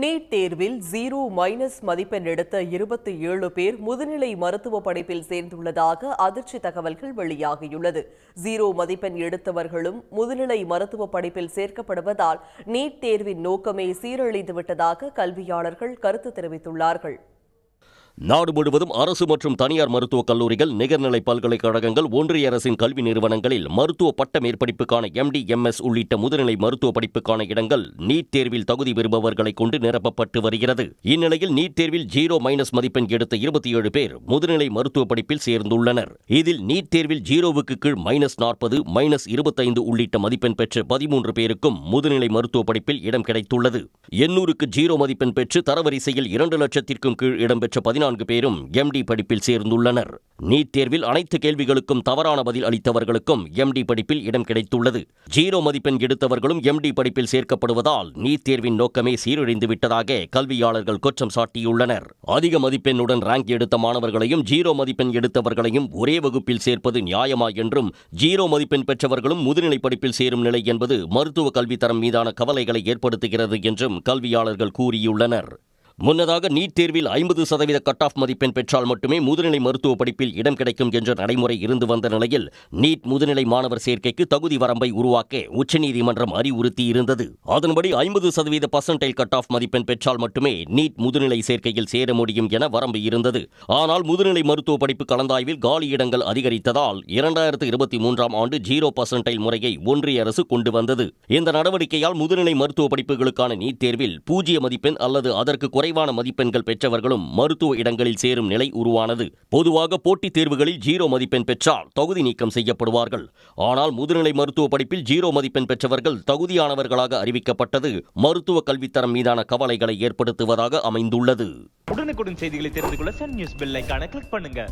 NEET தேர்வில் 0- மதிப்பெண் எடுத்த 27 பேர் முதுநிலை மருத்துவ படிப்பில் சேர்ந்துள்ளதாக அதிர்ச்சி தகவல்கள் வெளியாகியுள்ளது. 0 மதிப்பெண் எடுத்தவர்களும் முதுநிலை மருத்துவ படிப்பில் சேர்க்கப்படுவதால் நீட் தேர்வின் நோக்கமே சீரழிந்துவிட்டதாக கல்வியாளர்கள் கருத்து தெரிவித்துள்ளார்கள். நாடு முழுவதும் அரசு மற்றும் தனியார் மருத்துவக் கல்லூரிகள், நிகர்நிலை பல்கலைக்கழகங்கள், ஒன்றிய அரசின் கல்வி நிறுவனங்களில் மருத்துவ பட்ட மேற்படிப்புக்கான MD, MS உள்ளிட்ட முதுநிலை மருத்துவ படிப்புக்கான இடங்கள் நீட் தேர்வில் தகுதி பெறுபவர்களை கொண்டு நிரப்பப்பட்டு வருகிறது. இந்நிலையில் நீட் தேர்வில் 0- மதிப்பெண் எடுத்த 27 பேர் முதுநிலை மருத்துவ படிப்பில் சேர்ந்துள்ளனர். இதில் நீட் தேர்வில் 0க்கு கீழ் -40, -25 உள்ளிட்ட மதிப்பெண் பெற்ற 13 பேருக்கும் முதுநிலை மருத்துவ படிப்பில் இடம் கிடைத்துள்ளது. 800க்கு 0 மதிப்பெண் பெற்று தரவரிசையில் 2 லட்சத்திற்கும் கீழ் இடம்பெற்ற 14 பேரும் MD படிப்பில் சேர்ந்துள்ளனர். நீட் தேர்வில் அனைத்து கேள்விகளுக்கும் தவறான பதில் அளித்தவர்களுக்கும் MD படிப்பில் இடம் கிடைத்துள்ளது. 0 மதிப்பெண் எடுத்தவர்களும் MD படிப்பில் சேர்க்கப்படுவதால் நீட் தேர்வின் நோக்கமே சீரழிந்து விட்டதாக கல்வியாளர்கள் குற்றம் சாட்டியுள்ளனர். அதிக மதிப்பெண்ணுடன் ரேங்க் எடுத்த மாணவர்களையும் 0 மதிப்பெண் எடுத்தவர்களையும் ஒரே வகுப்பில் சேர்ப்பது நியாயமா என்றும், 0 மதிப்பெண் பெற்றவர்களும் முதுநிலை படிப்பில் சேரும் நிலை என்பது மருத்துவ கல்வித்தரம் மீதான கவலைகளை ஏற்படுத்துகிறது என்றும் கல்வியாளர்கள் கூறியுள்ளனர். முன்னதாக நீட் தேர்வில் 50% கட் ஆஃப் மதிப்பெண் பெற்றால் மட்டுமே முதுநிலை மருத்துவ படிப்பில் இடம் கிடைக்கும் என்ற நடைமுறை இருந்து வந்த நிலையில் நீட் முதுநிலை மாணவர் சேர்க்கைக்கு தகுதி வரம்பை உருவாக்க உச்சநீதிமன்றம் அறிவுறுத்தியிருந்தது. அதன்படி 50% கட் ஆஃப் மதிப்பெண் பெற்றால் மட்டுமே நீட் முதுநிலை சேர்க்கையில் சேர முடியும் என வரம்பு இருந்தது. ஆனால் முதுநிலை மருத்துவ படிப்பு கலந்தாய்வில் காலி இடங்கள் அதிகரித்ததால் 2023ஆம் ஆண்டு 0% முறையை ஒன்றிய அரசு கொண்டு வந்தது. இந்த நடவடிக்கையால் முதுநிலை மருத்துவ படிப்புகளுக்கான நீட் தேர்வில் 0 மதிப்பெண் அல்லது அதற்கு குறைவான மதிப்பெண்கள் பெற்றவர்களும் மருத்துவ இடங்களில் சேரும் நிலை உருவானது. பொதுவாக போட்டித் தேர்வுகளில் 0 மதிப்பெண் பெற்றால் தகுதி நீக்கம் செய்யப்படுவார்கள். ஆனால் முதுநிலை மருத்துவ படிப்பில் 0 மதிப்பெண் பெற்றவர்கள் தகுதியானவர்களாக அறிவிக்கப்பட்டது மருத்துவ கல்வித்தரம் மீதான கவலைகளை ஏற்படுத்துவதாக அமைந்துள்ளது. உடனுக்குடன் செய்திகளை தெரிந்து கொள்ள சன் நியூஸ் பெல் ஐகானை கிளிக் பண்ணுங்க.